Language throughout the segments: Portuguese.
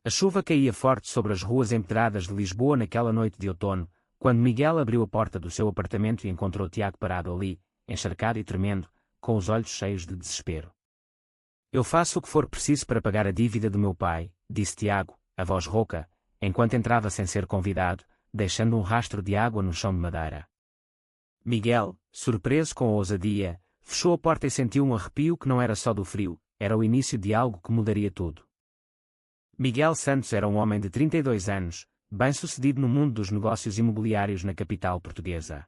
A chuva caía forte sobre as ruas empedradas de Lisboa naquela noite de outono, quando Miguel abriu a porta do seu apartamento e encontrou Tiago parado ali, encharcado e tremendo, com os olhos cheios de desespero. Eu faço o que for preciso para pagar a dívida do meu pai, disse Tiago, a voz rouca, enquanto entrava sem ser convidado, deixando um rastro de água no chão de madeira. Miguel, surpreso com a ousadia, fechou a porta e sentiu um arrepio que não era só do frio, era o início de algo que mudaria tudo. Miguel Santos era um homem de 32 anos, bem-sucedido no mundo dos negócios imobiliários na capital portuguesa.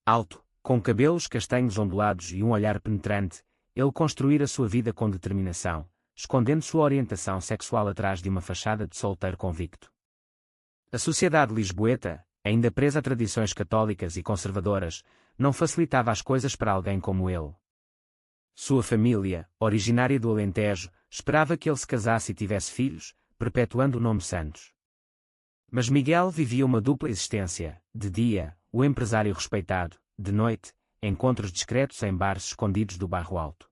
Alto, com cabelos castanhos ondulados e um olhar penetrante, ele construíra sua vida com determinação, escondendo sua orientação sexual atrás de uma fachada de solteiro convicto. A sociedade lisboeta, ainda presa a tradições católicas e conservadoras, não facilitava as coisas para alguém como ele. Sua família, originária do Alentejo, esperava que ele se casasse e tivesse filhos, perpetuando o nome Santos. Mas Miguel vivia uma dupla existência: de dia, o empresário respeitado; de noite, encontros discretos em bares escondidos do Bairro Alto.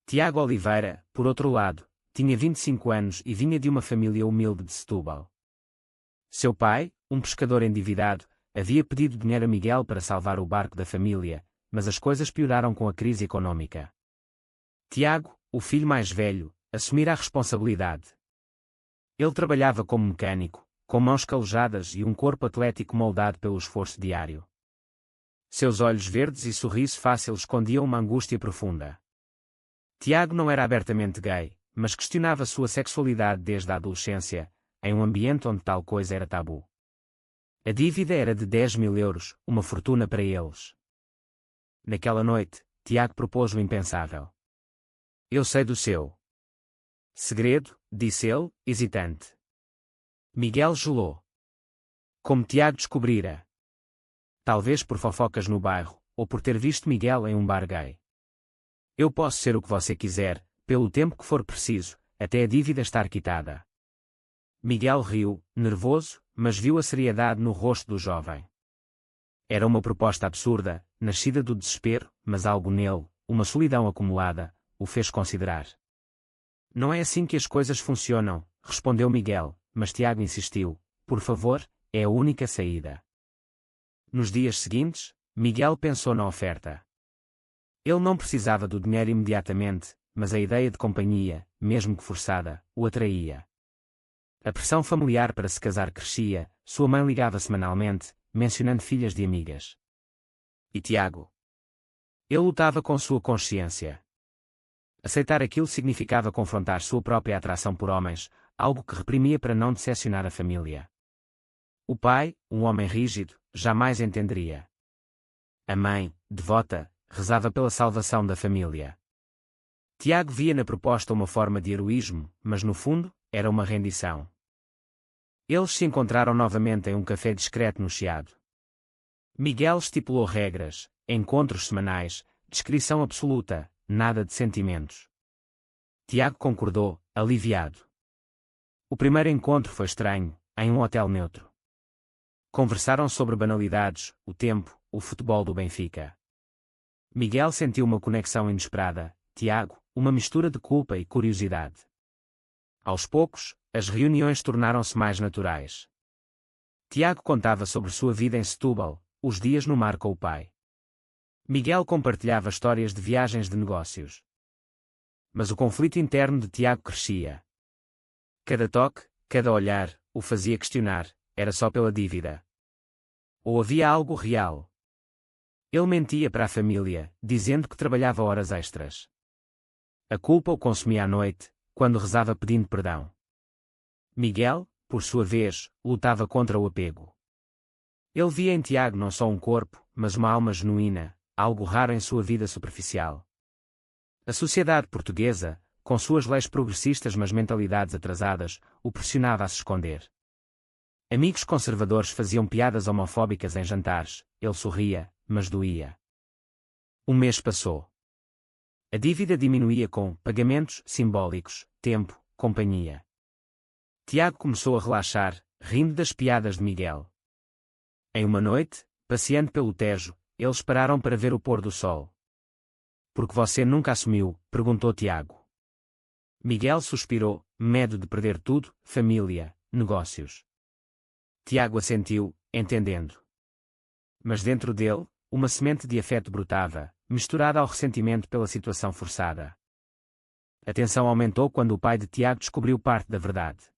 Tiago Oliveira, por outro lado, tinha 25 anos e vinha de uma família humilde de Setúbal. Seu pai, um pescador endividado, havia pedido dinheiro a Miguel para salvar o barco da família, mas as coisas pioraram com a crise econômica. Tiago, o filho mais velho, assumira a responsabilidade. Ele trabalhava como mecânico, com mãos calejadas e um corpo atlético moldado pelo esforço diário. Seus olhos verdes e sorriso fácil escondiam uma angústia profunda. Tiago não era abertamente gay, mas questionava sua sexualidade desde a adolescência, em um ambiente onde tal coisa era tabu. A dívida era de 10.000 euros, uma fortuna para eles. Naquela noite, Tiago propôs o impensável. Eu sei do seu segredo, disse ele, hesitante. Miguel gelou. Como Tiago descobrira? Talvez por fofocas no bairro, ou por ter visto Miguel em um bar gay. Eu posso ser o que você quiser, pelo tempo que for preciso, até a dívida estar quitada. Miguel riu, nervoso, mas viu a seriedade no rosto do jovem. Era uma proposta absurda, nascida do desespero, mas algo nele, uma solidão acumulada, o fez considerar. Não é assim que as coisas funcionam, respondeu Miguel, mas Tiago insistiu. Por favor, é a única saída. Nos dias seguintes, Miguel pensou na oferta. Ele não precisava do dinheiro imediatamente, mas a ideia de companhia, mesmo que forçada, o atraía. A pressão familiar para se casar crescia, sua mãe ligava semanalmente, mencionando filhas de amigas. E Tiago? Ele lutava com sua consciência. Aceitar aquilo significava confrontar sua própria atração por homens, algo que reprimia para não decepcionar a família. O pai, um homem rígido, jamais entenderia. A mãe, devota, rezava pela salvação da família. Tiago via na proposta uma forma de heroísmo, mas no fundo, era uma rendição. Eles se encontraram novamente em um café discreto no Chiado. Miguel estipulou regras, encontros semanais, discrição absoluta, nada de sentimentos. Tiago concordou, aliviado. O primeiro encontro foi estranho, em um hotel neutro. Conversaram sobre banalidades, o tempo, o futebol do Benfica. Miguel sentiu uma conexão inesperada, Tiago, uma mistura de culpa e curiosidade. Aos poucos, as reuniões tornaram-se mais naturais. Tiago contava sobre sua vida em Setúbal, os dias no mar com o pai. Miguel compartilhava histórias de viagens de negócios. Mas o conflito interno de Tiago crescia. Cada toque, cada olhar, o fazia questionar, era só pela dívida? Ou havia algo real? Ele mentia para a família, dizendo que trabalhava horas extras. A culpa o consumia à noite, quando rezava pedindo perdão. Miguel, por sua vez, lutava contra o apego. Ele via em Tiago não só um corpo, mas uma alma genuína, algo raro em sua vida superficial. A sociedade portuguesa, com suas leis progressistas mas mentalidades atrasadas, o pressionava a se esconder. Amigos conservadores faziam piadas homofóbicas em jantares, ele sorria, mas doía. Um mês passou. A dívida diminuía com pagamentos simbólicos, tempo, companhia. Tiago começou a relaxar, rindo das piadas de Miguel. Em uma noite, passeando pelo Tejo, eles pararam para ver o pôr do sol. Por que você nunca assumiu? Perguntou Tiago. Miguel suspirou, medo de perder tudo, família, negócios. Tiago assentiu, entendendo. Mas dentro dele, uma semente de afeto brotava, misturada ao ressentimento pela situação forçada. A tensão aumentou quando o pai de Tiago descobriu parte da verdade.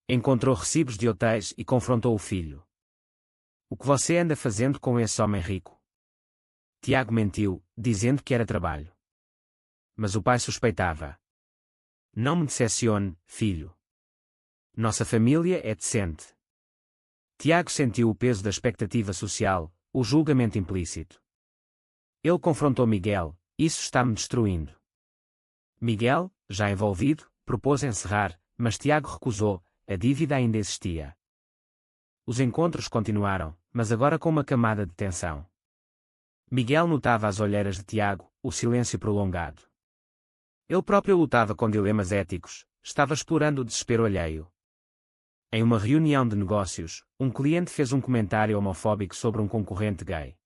Encontrou recibos de hotéis e confrontou o filho. O que você anda fazendo com esse homem rico? Tiago mentiu, dizendo que era trabalho. Mas o pai suspeitava. Não me decepcione, filho. Nossa família é decente. Tiago sentiu o peso da expectativa social, o julgamento implícito. Ele confrontou Miguel, isso está-me destruindo. Miguel, já envolvido, propôs encerrar, mas Tiago recusou, a dívida ainda existia. Os encontros continuaram, mas agora com uma camada de tensão. Miguel notava as olheiras de Tiago, o silêncio prolongado. Ele próprio lutava com dilemas éticos, estava explorando o desespero alheio. Em uma reunião de negócios, um cliente fez um comentário homofóbico sobre um concorrente gay.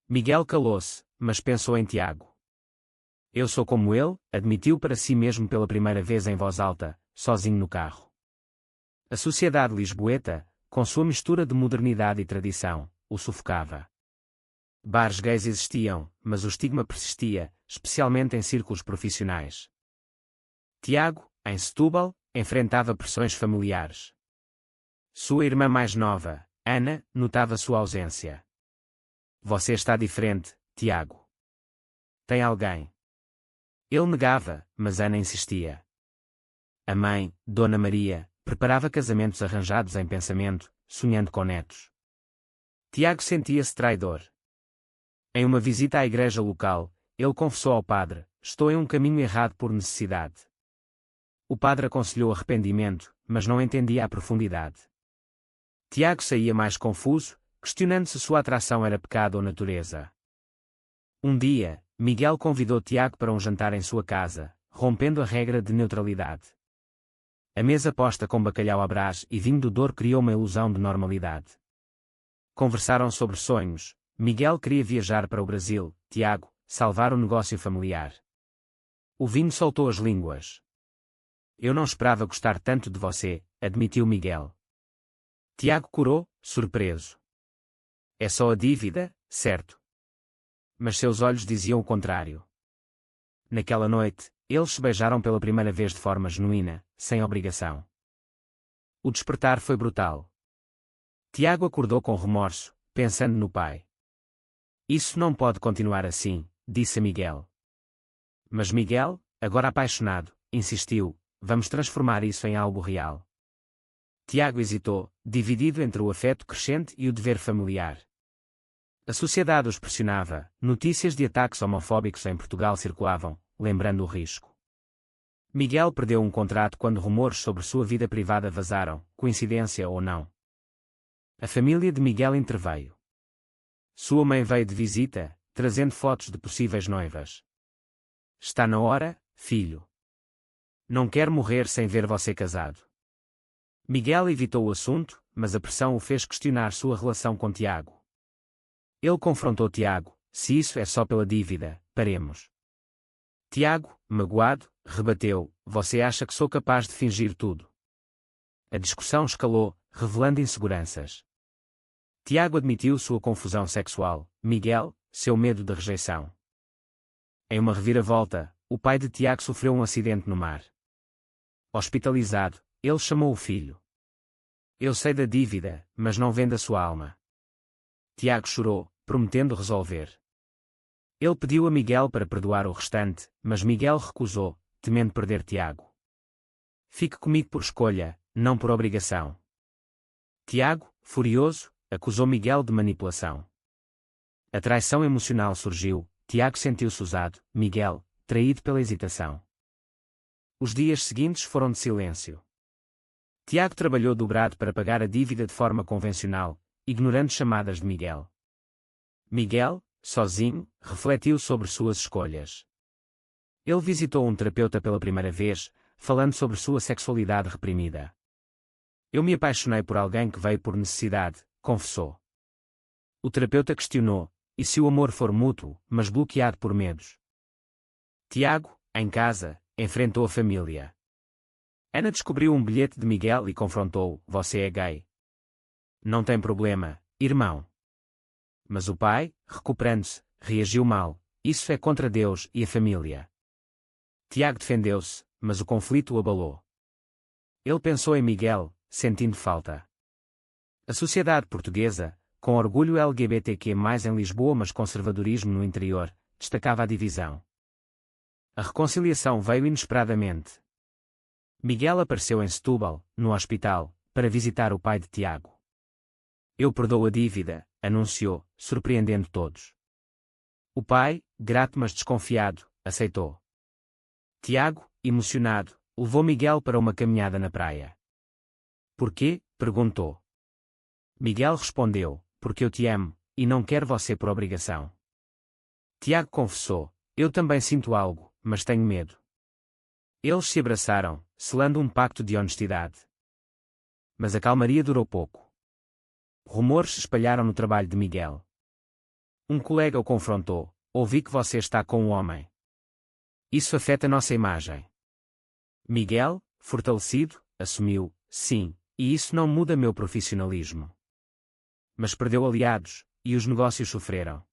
Miguel calou-se, mas pensou em Tiago. Eu sou como ele, admitiu para si mesmo pela primeira vez em voz alta, sozinho no carro. A sociedade lisboeta, com sua mistura de modernidade e tradição, o sufocava. Bares gays existiam, mas o estigma persistia, especialmente em círculos profissionais. Tiago, em Setúbal, enfrentava pressões familiares. Sua irmã mais nova, Ana, notava sua ausência. Você está diferente, Tiago. Tem alguém? Ele negava, mas Ana insistia. A mãe, Dona Maria, preparava casamentos arranjados em pensamento, sonhando com netos. Tiago sentia-se traidor. Em uma visita à igreja local, ele confessou ao padre, estou em um caminho errado por necessidade. O padre aconselhou arrependimento, mas não entendia a profundidade. Tiago saía mais confuso, questionando se sua atração era pecado ou natureza. Um dia, Miguel convidou Tiago para um jantar em sua casa, rompendo a regra de neutralidade. A mesa posta com bacalhau à Brás e vinho do Douro criou uma ilusão de normalidade. Conversaram sobre sonhos. Miguel queria viajar para o Brasil, Tiago, salvar o negócio familiar. O vinho soltou as línguas. Eu não esperava gostar tanto de você, admitiu Miguel. Tiago corou, surpreso. É só a dívida, certo? Mas seus olhos diziam o contrário. Naquela noite, eles se beijaram pela primeira vez de forma genuína, sem obrigação. O despertar foi brutal. Tiago acordou com remorso, pensando no pai. Isso não pode continuar assim, disse a Miguel. Mas Miguel, agora apaixonado, insistiu, vamos transformar isso em algo real. Tiago hesitou, dividido entre o afeto crescente e o dever familiar. A sociedade os pressionava, notícias de ataques homofóbicos em Portugal circulavam, lembrando o risco. Miguel perdeu um contrato quando rumores sobre sua vida privada vazaram, coincidência ou não. A família de Miguel interveio. Sua mãe veio de visita, trazendo fotos de possíveis noivas. Está na hora, filho. Não quero morrer sem ver você casado. Miguel evitou o assunto, mas a pressão o fez questionar sua relação com Tiago. Ele confrontou Tiago, se isso é só pela dívida, paremos. Tiago, magoado, rebateu, você acha que sou capaz de fingir tudo? A discussão escalou, revelando inseguranças. Tiago admitiu sua confusão sexual, Miguel, seu medo de rejeição. Em uma reviravolta, o pai de Tiago sofreu um acidente no mar. Hospitalizado, ele chamou o filho. Eu sei da dívida, mas não vendo a sua alma. Tiago chorou, prometendo resolver. Ele pediu a Miguel para perdoar o restante, mas Miguel recusou, temendo perder Tiago. Fique comigo por escolha, não por obrigação. Tiago, furioso, acusou Miguel de manipulação. A traição emocional surgiu, Tiago sentiu-se usado, Miguel, traído pela hesitação. Os dias seguintes foram de silêncio. Tiago trabalhou dobrado para pagar a dívida de forma convencional, ignorando chamadas de Miguel. Miguel, sozinho, refletiu sobre suas escolhas. Ele visitou um terapeuta pela primeira vez, falando sobre sua sexualidade reprimida. Eu me apaixonei por alguém que veio por necessidade, confessou. O terapeuta questionou, e se o amor for mútuo, mas bloqueado por medos? Tiago, em casa, enfrentou a família. Ana descobriu um bilhete de Miguel e confrontou: "Você é gay." "Não tem problema, irmão." Mas o pai, recuperando-se, reagiu mal: "Isso é contra Deus e a família." Tiago defendeu-se, mas o conflito o abalou. Ele pensou em Miguel, sentindo falta. A sociedade portuguesa, com orgulho LGBTQ+, em Lisboa mas conservadorismo no interior, destacava a divisão. A reconciliação veio inesperadamente. Miguel apareceu em Setúbal, no hospital, para visitar o pai de Tiago. "Eu perdoo a dívida", anunciou, surpreendendo todos. O pai, grato mas desconfiado, aceitou. Tiago, emocionado, levou Miguel para uma caminhada na praia. "Por quê?", perguntou. Miguel respondeu: "Porque eu te amo, e não quero você por obrigação." Tiago confessou: "Eu também sinto algo, mas tenho medo." Eles se abraçaram, selando um pacto de honestidade. Mas a calmaria durou pouco. Rumores se espalharam no trabalho de Miguel. Um colega o confrontou: "Ouvi que você está com um homem. Isso afeta nossa imagem." Miguel, fortalecido, assumiu: "Sim, e isso não muda meu profissionalismo." Mas perdeu aliados, e os negócios sofreram.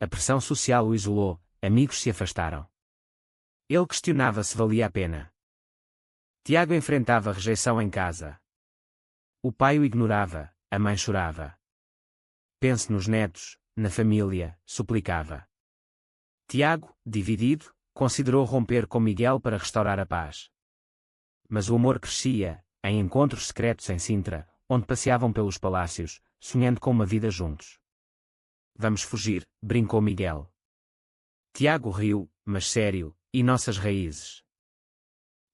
A pressão social o isolou, amigos se afastaram. Ele questionava se valia a pena. Tiago enfrentava rejeição em casa. O pai o ignorava, a mãe chorava. "Pense nos netos, na família", suplicava. Tiago, dividido, considerou romper com Miguel para restaurar a paz. Mas o amor crescia, em encontros secretos em Sintra, onde passeavam pelos palácios, sonhando com uma vida juntos. "Vamos fugir", brincou Miguel. Tiago riu, mas sério: "E nossas raízes?"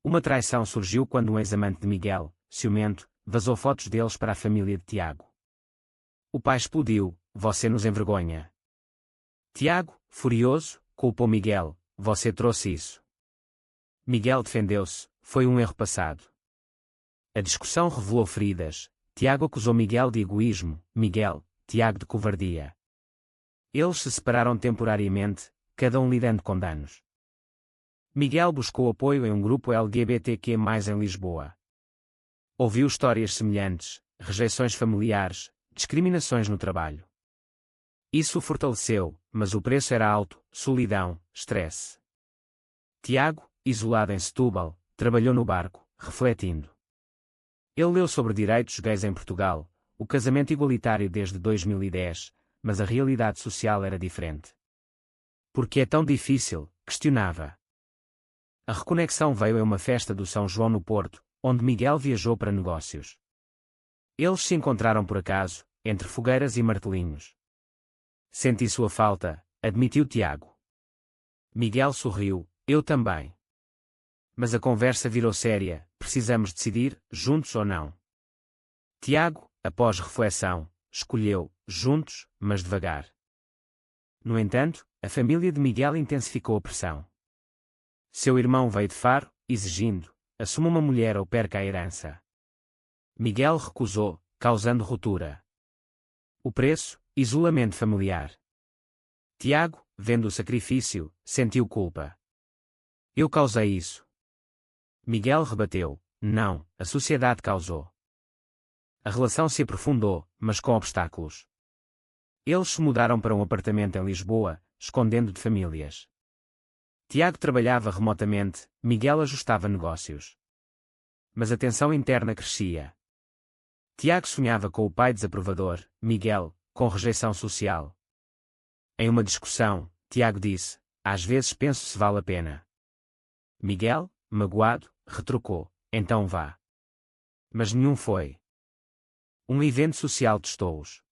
Uma traição surgiu quando um ex-amante de Miguel, ciumento, vazou fotos deles para a família de Tiago. O pai explodiu: "Você nos envergonha." Tiago, furioso, culpou Miguel: "Você trouxe isso." Miguel defendeu-se: "Foi um erro passado." A discussão revelou feridas. Tiago acusou Miguel de egoísmo, Miguel, Tiago de covardia. Eles se separaram temporariamente, cada um lidando com danos. Miguel buscou apoio em um grupo LGBTQ+, em Lisboa. Ouviu histórias semelhantes, rejeições familiares, discriminações no trabalho. Isso o fortaleceu, mas o preço era alto: solidão, estresse. Tiago, isolado em Setúbal, trabalhou no barco, refletindo. Ele leu sobre direitos gays em Portugal, o casamento igualitário desde 2010, mas a realidade social era diferente. "Por que é tão difícil?", questionava. A reconexão veio em uma festa do São João no Porto, onde Miguel viajou para negócios. Eles se encontraram por acaso, entre fogueiras e martelinhos. "Senti sua falta", admitiu Tiago. Miguel sorriu: "Eu também." Mas a conversa virou séria: "Precisamos decidir, juntos ou não." Tiago, após reflexão, escolheu: juntos, mas devagar. No entanto, a família de Miguel intensificou a pressão. Seu irmão veio de Faro, exigindo: "Assuma uma mulher ou perca a herança." Miguel recusou, causando ruptura. O preço: isolamento familiar. Tiago, vendo o sacrifício, sentiu culpa. "Eu causei isso." Miguel rebateu: "Não, a sociedade causou." A relação se aprofundou, mas com obstáculos. Eles se mudaram para um apartamento em Lisboa, escondendo de famílias. Tiago trabalhava remotamente, Miguel ajustava negócios. Mas a tensão interna crescia. Tiago sonhava com o pai desaprovador, Miguel, com rejeição social. Em uma discussão, Tiago disse: "Às vezes penso se vale a pena." Miguel, magoado, retrucou: "Então vá." Mas nenhum foi. Um evento social testou-os.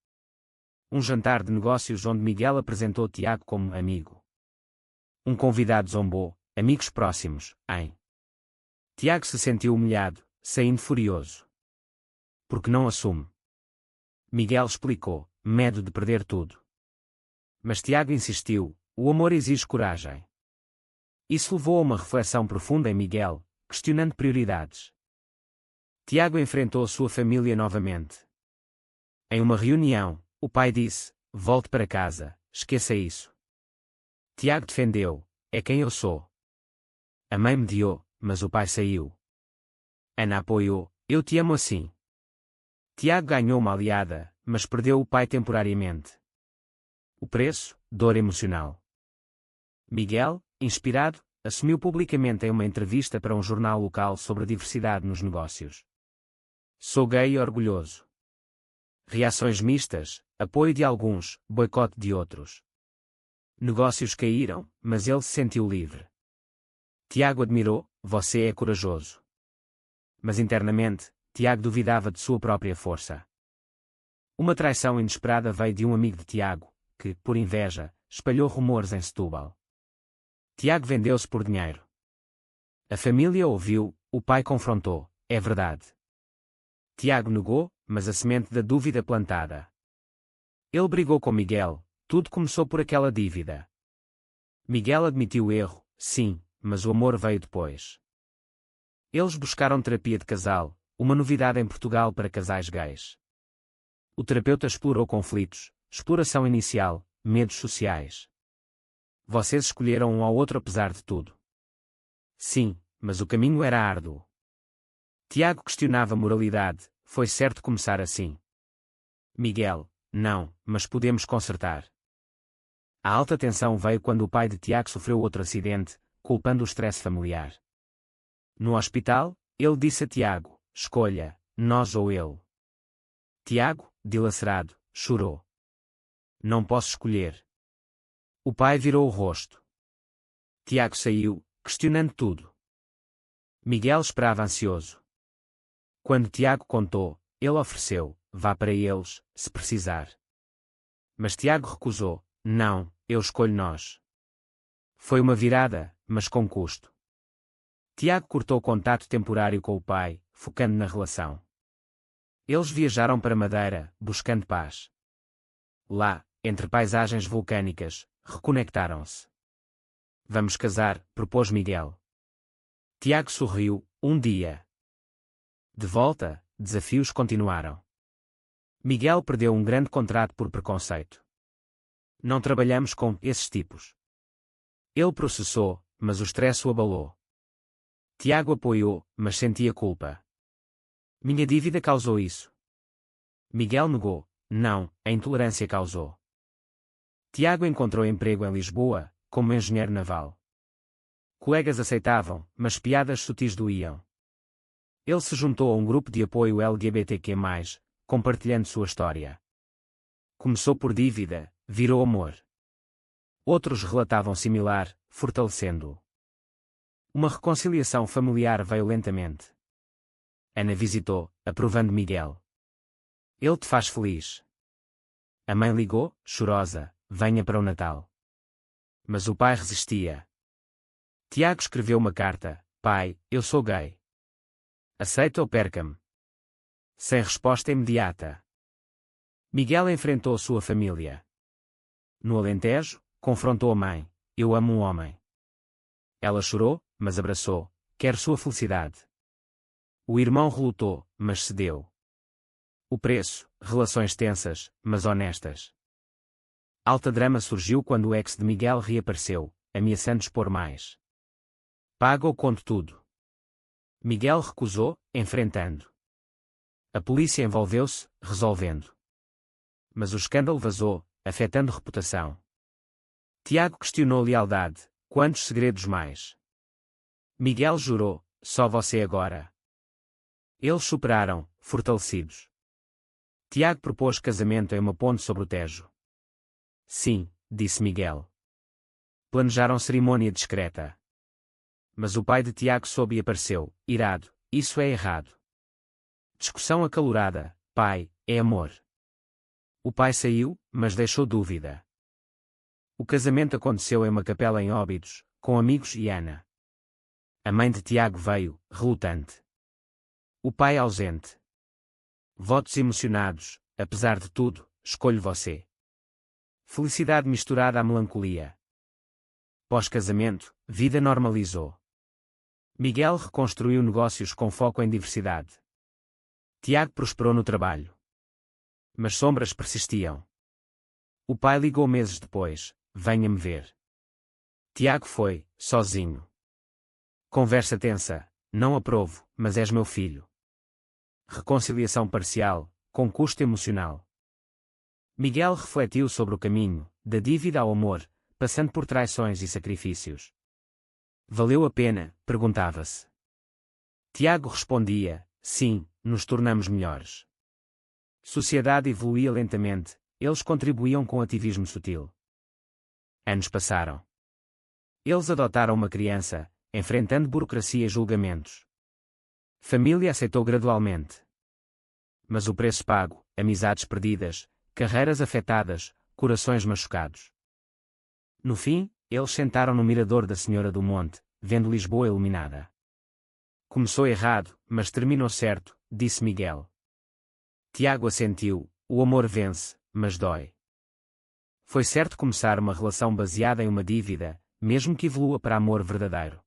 Um jantar de negócios onde Miguel apresentou Tiago como amigo. Um convidado zombou: "Amigos próximos, hein?" Tiago se sentiu humilhado, saindo furioso. "Por que não assume?" Miguel explicou: "Medo de perder tudo." Mas Tiago insistiu: "O amor exige coragem." Isso levou a uma reflexão profunda em Miguel, questionando prioridades. Tiago enfrentou sua família novamente. Em uma reunião, o pai disse: "Volte para casa, esqueça isso." Tiago defendeu: "É quem eu sou." A mãe mediou, mas o pai saiu. Ana apoiou, eu te amo assim. Tiago ganhou uma aliada, mas perdeu o pai temporariamente. O preço, dor emocional. Miguel, inspirado, assumiu publicamente em uma entrevista para um jornal local sobre a diversidade nos negócios. Sou gay e orgulhoso. Reações mistas, apoio de alguns, boicote de outros. Negócios caíram, mas ele se sentiu livre. Tiago admirou, você é corajoso. Mas internamente, Tiago duvidava de sua própria força. Uma traição inesperada veio de um amigo de Tiago, que, por inveja, espalhou rumores em Setúbal. Tiago vendeu-se por dinheiro. A família ouviu, o pai confrontou, é verdade. Tiago negou, mas a semente da dúvida plantada. Ele brigou com Miguel, tudo começou por aquela dívida. Miguel admitiu o erro, sim, mas o amor veio depois. Eles buscaram terapia de casal, uma novidade em Portugal para casais gays. O terapeuta explorou conflitos, exploração inicial, medos sociais. Vocês escolheram um ao outro apesar de tudo. Sim, mas o caminho era árduo. Tiago questionava a moralidade, foi certo começar assim. Miguel, não, mas podemos consertar. A alta tensão veio quando o pai de Tiago sofreu outro acidente, culpando o estresse familiar. No hospital, ele disse a Tiago, escolha, nós ou ele. Tiago, dilacerado, chorou. Não posso escolher. O pai virou o rosto. Tiago saiu, questionando tudo. Miguel esperava ansioso. Quando Tiago contou, ele ofereceu, vá para eles, se precisar. Mas Tiago recusou, não, eu escolho nós. Foi uma virada, mas com custo. Tiago cortou contato temporário com o pai, focando na relação. Eles viajaram para Madeira, buscando paz. Lá, entre paisagens vulcânicas, reconectaram-se. Vamos casar, propôs Miguel. Tiago sorriu, um dia. De volta, desafios continuaram. Miguel perdeu um grande contrato por preconceito. Não trabalhamos com esses tipos. Ele processou, mas o stress o abalou. Tiago apoiou, mas sentia culpa. Minha dívida causou isso. Miguel negou, não, a intolerância causou. Tiago encontrou emprego em Lisboa, como engenheiro naval. Colegas aceitavam, mas piadas sutis doíam. Ele se juntou a um grupo de apoio LGBTQ+, compartilhando sua história. Começou por dívida, virou amor. Outros relatavam similar, fortalecendo-o. Uma reconciliação familiar veio lentamente. Ana visitou, aprovando Miguel. Ele te faz feliz. A mãe ligou, chorosa, venha para o Natal. Mas o pai resistia. Tiago escreveu uma carta, pai, eu sou gay. Aceita ou perca-me? Sem resposta imediata. Miguel enfrentou sua família. No Alentejo, confrontou a mãe, eu amo um homem. Ela chorou, mas abraçou, quero sua felicidade. O irmão relutou, mas cedeu. O preço, relações tensas, mas honestas. Alta drama surgiu quando o ex de Miguel reapareceu, ameaçando expor mais. Paga ou conto tudo. Miguel recusou, enfrentando. A polícia envolveu-se, resolvendo. Mas o escândalo vazou, afetando reputação. Tiago questionou lealdade, quantos segredos mais? Miguel jurou, só você agora. Eles superaram, fortalecidos. Tiago propôs casamento em uma ponte sobre o Tejo. Sim, disse Miguel. Planejaram cerimônia discreta. Mas o pai de Tiago soube e apareceu, irado, isso é errado. Discussão acalorada, pai, é amor. O pai saiu, mas deixou dúvida. O casamento aconteceu em uma capela em Óbidos, com amigos e Ana. A mãe de Tiago veio, relutante. O pai ausente. Votos emocionados, apesar de tudo, escolho você. Felicidade misturada à melancolia. Pós-casamento, vida normalizou. Miguel reconstruiu negócios com foco em diversidade. Tiago prosperou no trabalho. Mas sombras persistiam. O pai ligou meses depois, venha-me ver. Tiago foi, sozinho. Conversa tensa, não aprovo, mas és meu filho. Reconciliação parcial, com custo emocional. Miguel refletiu sobre o caminho, da dívida ao amor, passando por traições e sacrifícios. Valeu a pena? Perguntava-se. Tiago respondia, sim, nos tornamos melhores. Sociedade evoluía lentamente, eles contribuíam com ativismo sutil. Anos passaram. Eles adotaram uma criança, enfrentando burocracia e julgamentos. Família aceitou gradualmente. Mas o preço pago, amizades perdidas, carreiras afetadas, corações machucados. No fim, eles sentaram no mirador da Senhora do Monte, vendo Lisboa iluminada. Começou errado, mas terminou certo, disse Miguel. Tiago assentiu, o amor vence, mas dói. Foi certo começar uma relação baseada em uma dívida, mesmo que evolua para amor verdadeiro.